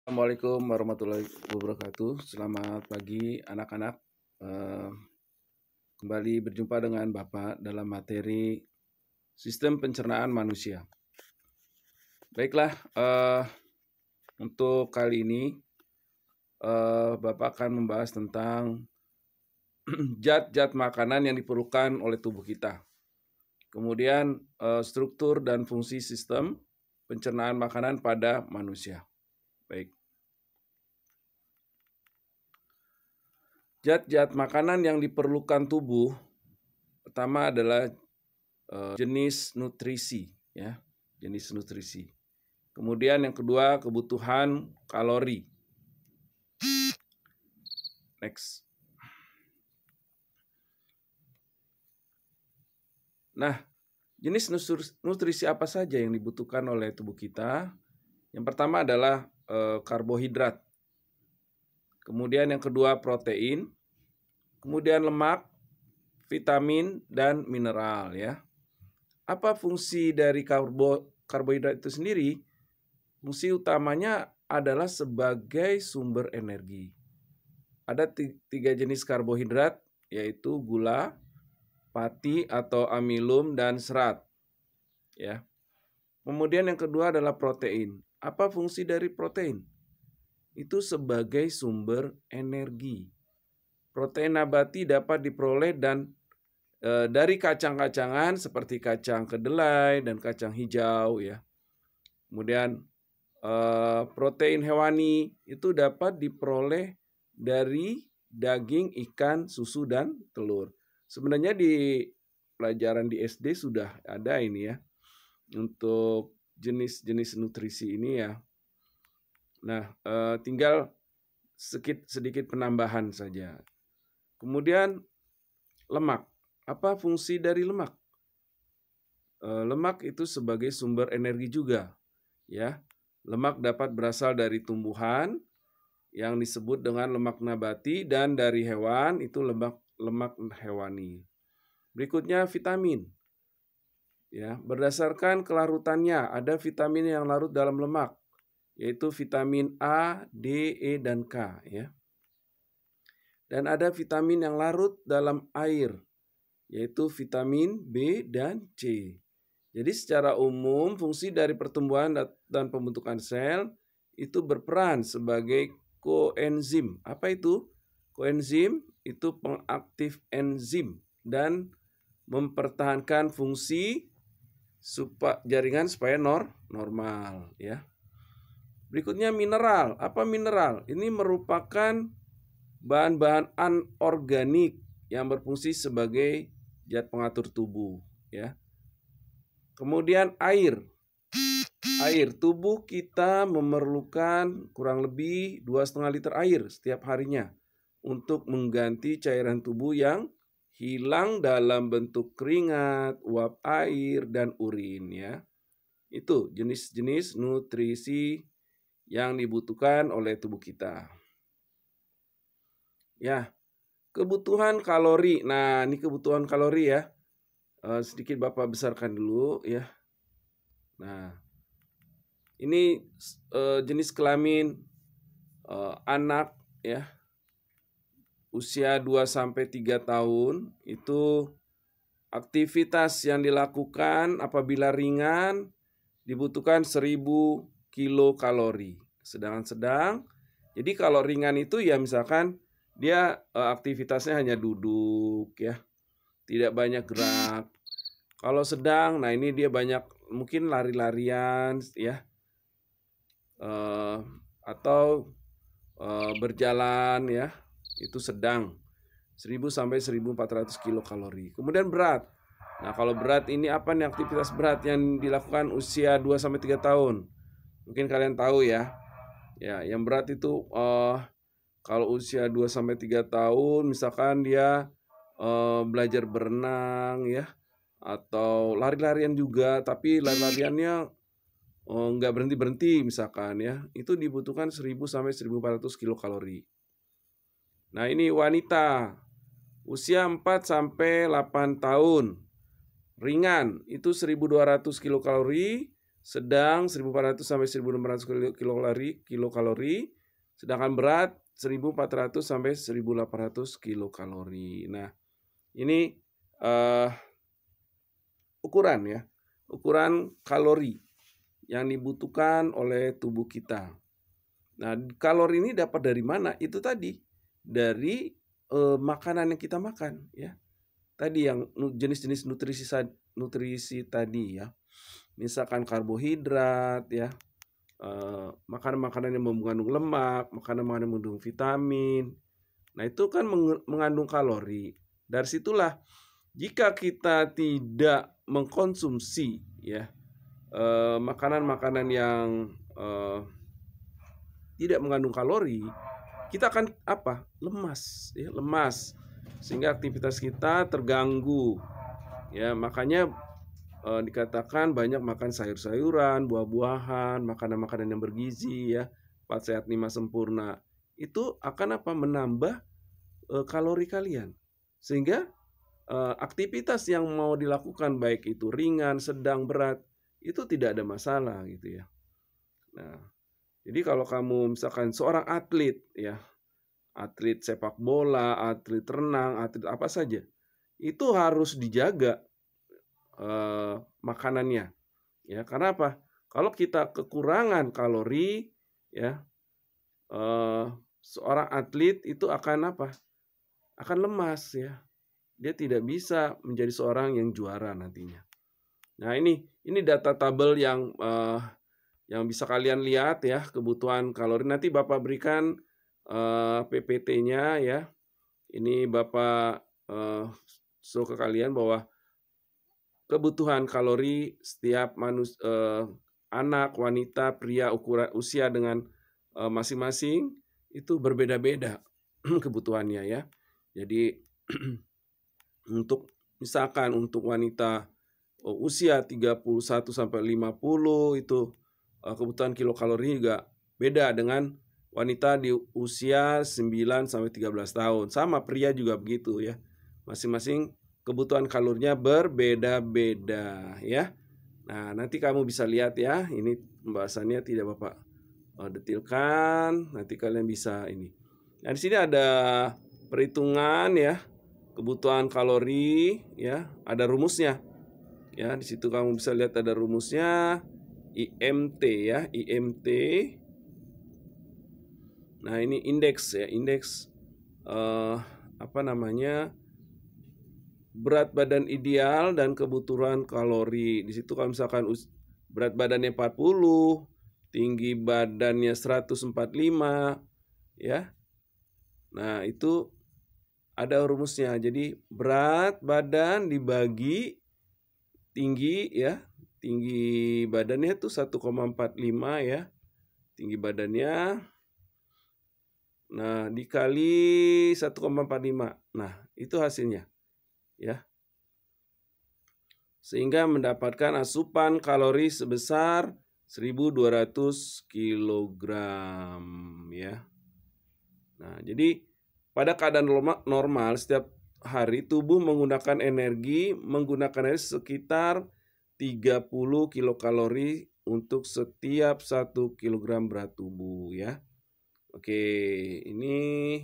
Assalamualaikum warahmatullahi wabarakatuh. Selamat pagi anak-anak. Eh, Kembali berjumpa dengan Bapak dalam materi sistem pencernaan manusia. Baiklah, untuk kali ini Bapak akan membahas tentang zat-zat makanan yang diperlukan oleh tubuh kita. Kemudian struktur dan fungsi sistem pencernaan makanan pada manusia. Baik. Zat-zat makanan yang diperlukan tubuh pertama adalah jenis nutrisi, ya, jenis nutrisi. Kemudian yang kedua kebutuhan kalori. Next. Nah, jenis nutrisi apa saja yang dibutuhkan oleh tubuh kita? Yang pertama adalah karbohidrat. Kemudian yang kedua protein. Kemudian lemak, vitamin, dan mineral, ya. Apa fungsi dari karbohidrat itu sendiri? Fungsi utamanya adalah sebagai sumber energi. Ada 3 jenis karbohidrat, yaitu gula, pati atau amilum, dan serat. Ya. Kemudian yang kedua adalah protein. Apa fungsi dari protein? Itu sebagai sumber energi. Protein nabati dapat diperoleh dari kacang-kacangan seperti kacang kedelai dan kacang hijau, ya. Kemudian protein hewani itu dapat diperoleh dari daging, ikan, susu, dan telur. Sebenarnya di pelajaran di SD sudah ada ini, ya, untuk jenis-jenis nutrisi ini, ya. Nah, tinggal sedikit penambahan saja. Kemudian lemak. Apa fungsi dari lemak? Lemak itu sebagai sumber energi juga, ya. Lemak dapat berasal dari tumbuhan yang disebut dengan lemak nabati, dan dari hewan itu lemak hewani. Berikutnya vitamin. Ya, berdasarkan kelarutannya ada vitamin yang larut dalam lemak, yaitu vitamin A, D, E, dan K, ya. Dan ada vitamin yang larut dalam air, yaitu vitamin B dan C. Jadi secara umum fungsi dari pertumbuhan dan pembentukan sel itu berperan sebagai koenzim. Apa itu? Koenzim itu pengaktif enzim dan mempertahankan fungsi jaringan supaya normal, ya. Berikutnya mineral. Apa mineral? Ini merupakan bahan-bahan anorganik yang berfungsi sebagai zat pengatur tubuh, ya. Kemudian air. Tubuh kita memerlukan kurang lebih 2,5 liter air setiap harinya untuk mengganti cairan tubuh yang hilang dalam bentuk keringat, uap air, dan urin, ya. Itu jenis-jenis nutrisi yang dibutuhkan oleh tubuh kita. Ya, kebutuhan kalori. Nah, ini kebutuhan kalori, ya. Sedikit Bapak besarkan dulu, ya. Nah, ini jenis kelamin anak, ya. Usia 2-3 tahun itu aktivitas yang dilakukan apabila ringan dibutuhkan 1000 kilokalori. Sedang. Jadi kalau ringan itu ya misalkan dia aktivitasnya hanya duduk, ya. Tidak banyak gerak. Kalau sedang, nah ini dia banyak mungkin lari-larian, ya. Atau berjalan, ya. Itu sedang. 1000 sampai 1400 kilokalori. Kemudian berat. Nah, kalau berat ini apa nih aktivitas berat yang dilakukan usia 2-3 tahun? Mungkin kalian tahu, ya. Ya, yang berat itu kalau usia 2-3 tahun misalkan dia belajar berenang, ya, atau lari-larian juga, tapi lari-lariannya nggak berhenti-berhenti misalkan, ya. Itu dibutuhkan 1000 sampai 1400 kilokalori. Nah, ini wanita usia 4-8 tahun. Ringan itu 1200 kilokalori sedang 1.400 sampai 1.600 kilokalori, sedangkan berat 1.400 sampai 1.800 kilokalori. Nah, ini ukuran ya, ukuran kalori yang dibutuhkan oleh tubuh kita. Nah, kalori ini dapat dari mana? Itu tadi dari makanan yang kita makan ya. Tadi yang jenis-jenis nutrisi tadi ya. Misalkan karbohidrat ya, makanan-makanan yang mengandung lemak, makanan-makanan yang mengandung vitamin. Nah, itu kan mengandung kalori. Dari situlah jika kita tidak mengkonsumsi ya makanan-makanan yang tidak mengandung kalori, kita akan apa? Lemas ya, lemas. Sehingga aktivitas kita terganggu. Ya, makanya dikatakan banyak makan sayur-sayuran, buah-buahan, makanan-makanan yang bergizi ya, 4 sehat 5 sempurna. Itu akan apa? Menambah kalori kalian. Sehingga aktivitas yang mau dilakukan baik itu ringan, sedang, berat, itu tidak ada masalah gitu ya. Nah, jadi kalau kamu misalkan seorang atlet ya, atlet sepak bola, atlet renang, atlet apa saja, itu harus dijaga makanannya ya. Karena apa? Kalau kita kekurangan kalori ya, seorang atlet itu akan apa? Akan lemas ya. Dia tidak bisa menjadi seorang yang juara nantinya. Nah, ini data tabel yang bisa kalian lihat ya, kebutuhan kalori. Nanti Bapak berikan PPT-nya ya. Ini Bapak show ke kalian bahwa kebutuhan kalori setiap anak, wanita, pria, ukuran usia dengan masing-masing itu berbeda-beda kebutuhannya ya. Jadi untuk misalkan untuk wanita usia 31 sampai 50 itu kebutuhan kilokalori juga beda dengan wanita di usia 9 sampai 13 tahun. Sama pria juga begitu ya. Masing-masing kebutuhan kalorinya berbeda-beda ya. Nah, nanti kamu bisa lihat ya. Ini pembahasannya tidak Bapak detilkan. Nanti kalian bisa ini. Nah, di sini ada perhitungan ya. Kebutuhan kalori ya, ada rumusnya. Ya, di situ kamu bisa lihat ada rumusnya IMT ya, IMT. Nah, ini indeks ya, indeks berat badan ideal dan kebutuhan kalori. Di situ kalau misalkan berat badannya 40, tinggi badannya 145 ya. Nah, itu ada rumusnya. Jadi berat badan dibagi tinggi ya. Tinggi badannya itu 1,45 ya. Tinggi badannya. Nah, dikali 1,45. Nah, itu hasilnya. Ya. Sehingga mendapatkan asupan kalori sebesar 1.200 kilogram ya. Nah, jadi pada keadaan normal setiap hari tubuh menggunakan energi sekitar 30 kilokalori untuk setiap 1 kilogram berat tubuh ya. Oke, ini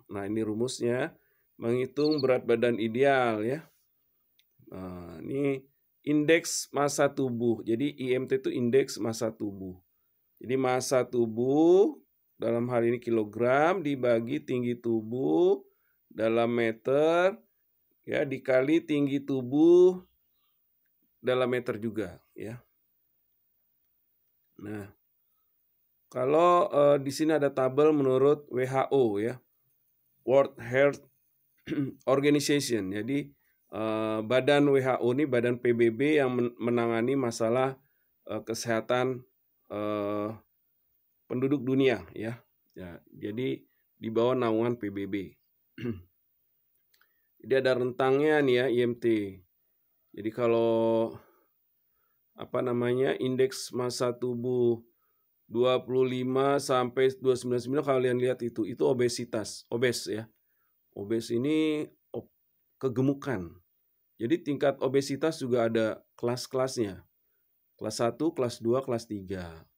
Nah, ini rumusnya menghitung berat badan ideal ya. Nah, ini indeks massa tubuh. Jadi IMT itu indeks massa tubuh. Jadi massa tubuh dalam hal ini kilogram dibagi tinggi tubuh dalam meter ya dikali tinggi tubuh dalam meter juga ya. Nah, kalau di sini ada tabel menurut WHO ya, World Health Organization. Jadi badan WHO ini badan PBB yang menangani masalah kesehatan penduduk dunia ya. Ya, jadi di bawah naungan PBB. Jadi ada rentangnya nih ya IMT. Jadi kalau indeks massa tubuh 25 sampai 299 kalian lihat itu obesitas, obes ya. Obes ini kegemukan. Jadi tingkat obesitas juga ada kelas-kelasnya. Kelas 1, kelas 2, kelas 3.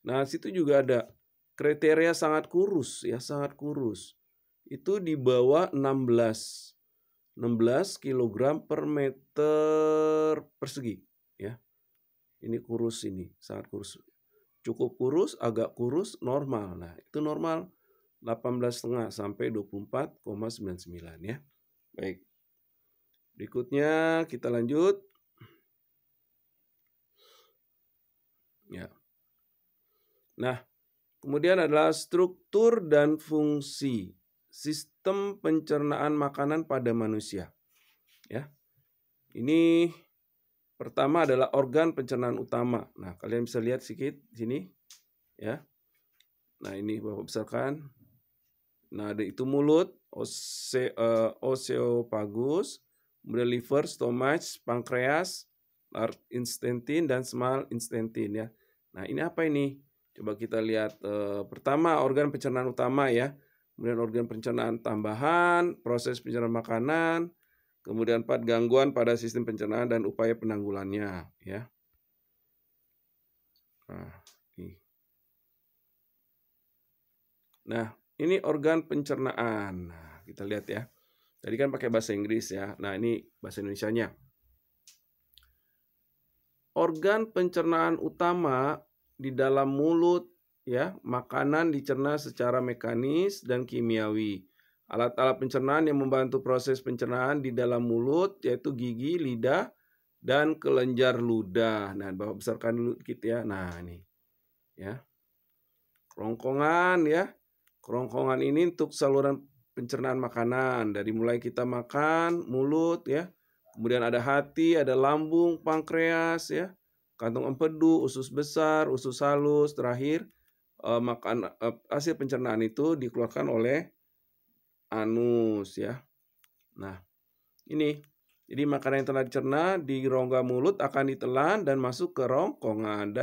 Nah, situ juga ada kriteria sangat kurus ya, sangat kurus. Itu di bawah 16 kg per meter persegi ya. Ini kurus ini, sangat kurus. Cukup kurus, agak kurus, normal. Nah, itu normal 18,5 sampai 24,99 ya. Baik. Berikutnya kita lanjut. Ya. Nah, kemudian adalah struktur dan fungsi sistem pencernaan makanan pada manusia. Ya. Ini pertama adalah organ pencernaan utama. Nah, kalian bisa lihat sedikit di sini ya. Nah, ini Bapak besarkan. Nah, ada itu mulut, oesophagus, kemudian liver, stomach, pankreas, large intestine dan small intestine ya. Nah, ini apa ini? Coba kita lihat pertama organ pencernaan utama ya. Kemudian organ pencernaan tambahan, proses pencernaan makanan, kemudian 4 gangguan pada sistem pencernaan dan upaya penanggulannya ya. Nah, ini organ pencernaan. Nah, kita lihat ya. Tadi kan pakai bahasa Inggris ya. Nah, ini bahasa Indonesianya. Organ pencernaan utama di dalam mulut ya, makanan dicerna secara mekanis dan kimiawi. Alat-alat pencernaan yang membantu proses pencernaan di dalam mulut yaitu gigi, lidah, dan kelenjar ludah. Nah, Bapak besarkan dulu dikit ya. Nah, ini ya. Kerongkongan ya. Kerongkongan ini untuk saluran pencernaan makanan. Dari mulai kita makan, mulut ya. Kemudian ada hati, ada lambung, pankreas ya. Kantung empedu, usus besar, usus halus, terakhir hasil pencernaan itu dikeluarkan oleh anus ya. Nah, ini. Jadi makanan yang telah dicerna di rongga mulut akan ditelan dan masuk ke rongkongan.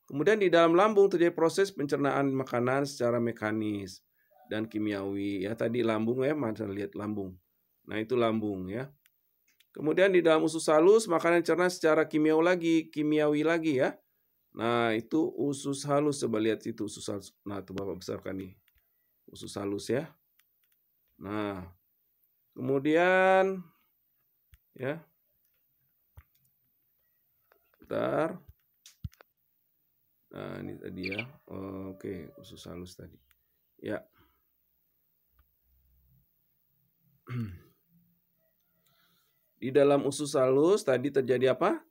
Kemudian di dalam lambung terjadi proses pencernaan makanan secara mekanis dan kimiawi. Ya, tadi lambung ya, mana lihat lambung. Nah, itu lambung ya. Kemudian di dalam usus halus makanan dicerna secara kimiawi lagi ya. Nah, itu usus halus, coba lihat itu usus halus. Nah, itu Bapak besarkan nih. Usus halus ya. Nah, kemudian ya. Bentar. Nah, ini tadi ya. Oke, usus halus tadi. Ya. Di dalam usus halus tadi terjadi apa?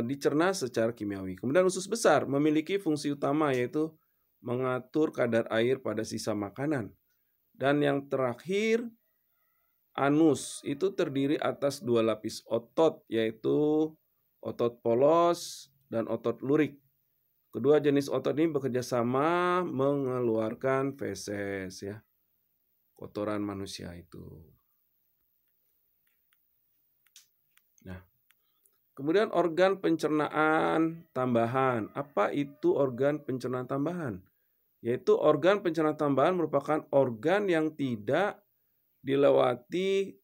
Dicerna secara kimiawi. Kemudian usus besar memiliki fungsi utama yaitu mengatur kadar air pada sisa makanan. Dan yang terakhir, anus itu terdiri atas 2 lapis otot yaitu otot polos dan otot lurik. Kedua jenis otot ini bekerja sama mengeluarkan feses ya. Kotoran manusia itu. Nah, kemudian organ pencernaan tambahan. Apa itu organ pencernaan tambahan? Yaitu organ pencernaan tambahan merupakan organ yang tidak dilewati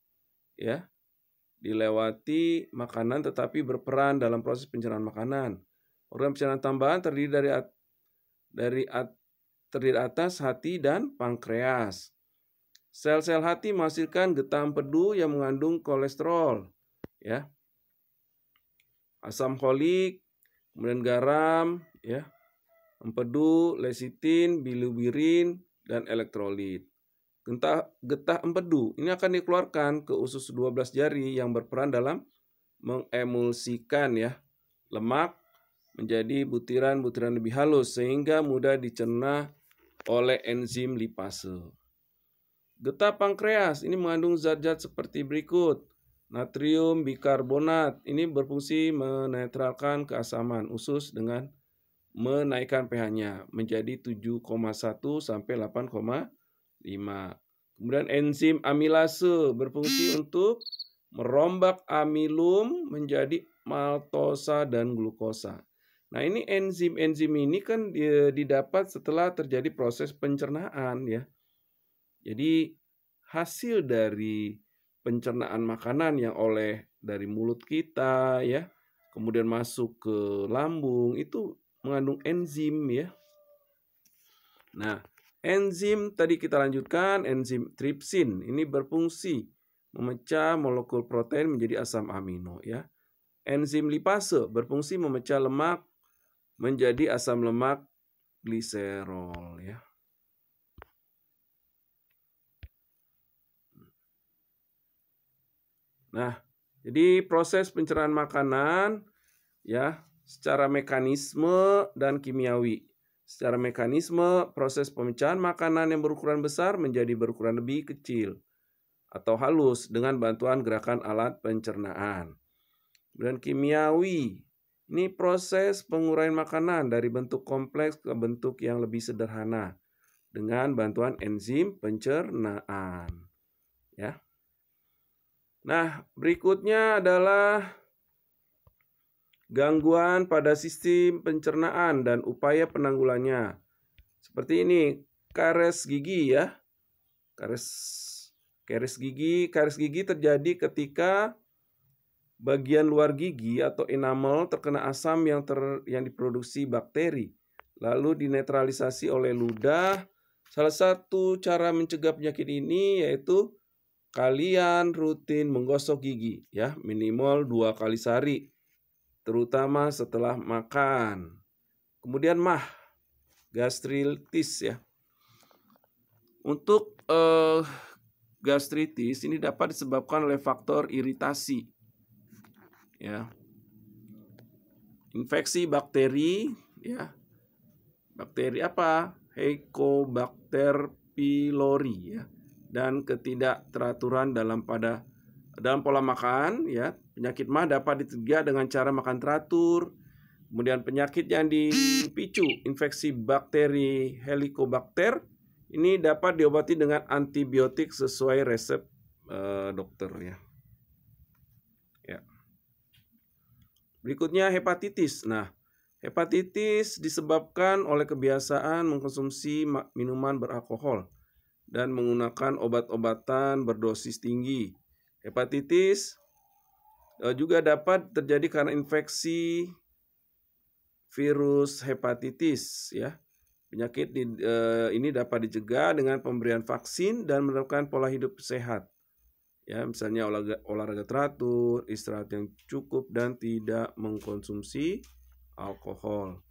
makanan tetapi berperan dalam proses pencernaan makanan. Organ pencernaan tambahan terdiri dari atas hati dan pankreas. Sel-sel hati menghasilkan getah empedu yang mengandung kolesterol, ya, asam folik, kemudian garam, ya, empedu, lecitin, bilirubirin, dan elektrolit. Getah empedu ini akan dikeluarkan ke usus 12 jari yang berperan dalam mengemulsikan ya lemak menjadi butiran-butiran lebih halus sehingga mudah dicerna oleh enzim lipase. Getah pankreas ini mengandung zat-zat seperti berikut. Natrium bikarbonat ini berfungsi menetralkan keasaman usus dengan menaikkan pH-nya menjadi 7,1 sampai 8,5. Kemudian enzim amilase berfungsi untuk merombak amilum menjadi maltosa dan glukosa. Nah, ini enzim-enzim ini kan didapat setelah terjadi proses pencernaan ya. Jadi hasil dari pencernaan makanan yang dari mulut kita ya, kemudian masuk ke lambung itu mengandung enzim ya. Nah, enzim tadi kita lanjutkan, enzim tripsin ini berfungsi memecah molekul protein menjadi asam amino ya. Enzim lipase berfungsi memecah lemak menjadi asam lemak gliserol ya. Nah, jadi proses pencernaan makanan ya secara mekanisme dan kimiawi. Secara mekanisme, proses pemecahan makanan yang berukuran besar menjadi berukuran lebih kecil atau halus dengan bantuan gerakan alat pencernaan. Dan kimiawi, ini proses penguraian makanan dari bentuk kompleks ke bentuk yang lebih sederhana dengan bantuan enzim pencernaan. Ya. Nah, berikutnya adalah gangguan pada sistem pencernaan dan upaya penanggulannya. Seperti ini, karies gigi ya. Karies gigi terjadi ketika bagian luar gigi atau enamel terkena asam yang diproduksi bakteri, lalu dinetralisasi oleh ludah. Salah satu cara mencegah penyakit ini yaitu kalian rutin menggosok gigi ya, minimal 2 kali sehari, terutama setelah makan. Kemudian gastritis ya. Untuk gastritis ini dapat disebabkan oleh faktor iritasi ya. Infeksi bakteri ya. Bakteri apa? Helicobacter pylori ya. Dan ketidakteraturan dalam pola makan ya. Penyakit MAH dapat dicegah dengan cara makan teratur. Kemudian penyakit yang dipicu infeksi bakteri Helicobacter ini dapat diobati dengan antibiotik sesuai resep dokter ya. Berikutnya hepatitis. Nah, hepatitis disebabkan oleh kebiasaan mengkonsumsi minuman beralkohol dan menggunakan obat-obatan berdosis tinggi. Hepatitis juga dapat terjadi karena infeksi virus hepatitis ya. Penyakit ini dapat dicegah dengan pemberian vaksin dan menerapkan pola hidup sehat. Ya, misalnya olahraga teratur, istirahat yang cukup dan tidak mengkonsumsi alkohol.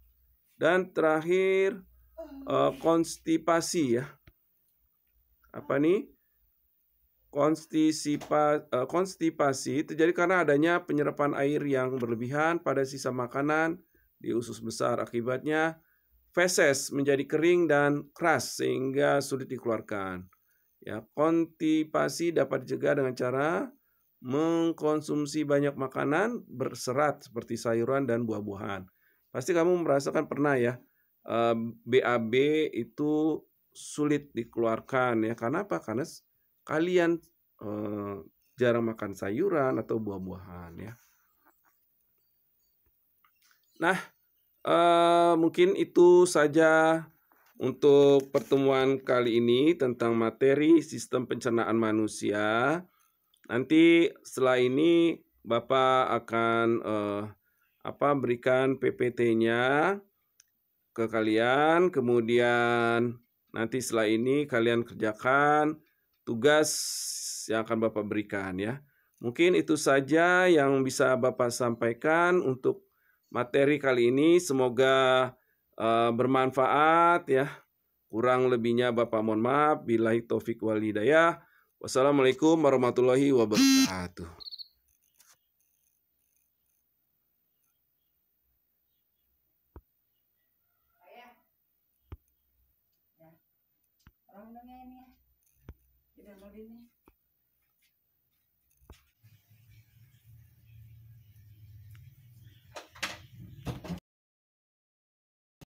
Dan terakhir konstipasi ya. Apa nih? Konstipasi terjadi karena adanya penyerapan air yang berlebihan pada sisa makanan di usus besar. Akibatnya feses menjadi kering dan keras sehingga sulit dikeluarkan. Ya, konstipasi dapat dicegah dengan cara mengkonsumsi banyak makanan berserat seperti sayuran dan buah-buahan. Pasti kamu merasakan pernah ya, BAB itu sulit dikeluarkan ya. Karena apa? Karena kalian jarang makan sayuran atau buah-buahan ya. Nah, mungkin itu saja untuk pertemuan kali ini tentang materi sistem pencernaan manusia. Nanti setelah ini Bapak akan berikan PPT-nya ke kalian. Kemudian nanti setelah ini kalian kerjakan tugas yang akan Bapak berikan ya. Mungkin itu saja yang bisa Bapak sampaikan untuk materi kali ini. Semoga bermanfaat ya. Kurang lebihnya Bapak mohon maaf. Billahi taufik wal hidayah. Wassalamualaikum warahmatullahi wabarakatuh. Orang ini ya.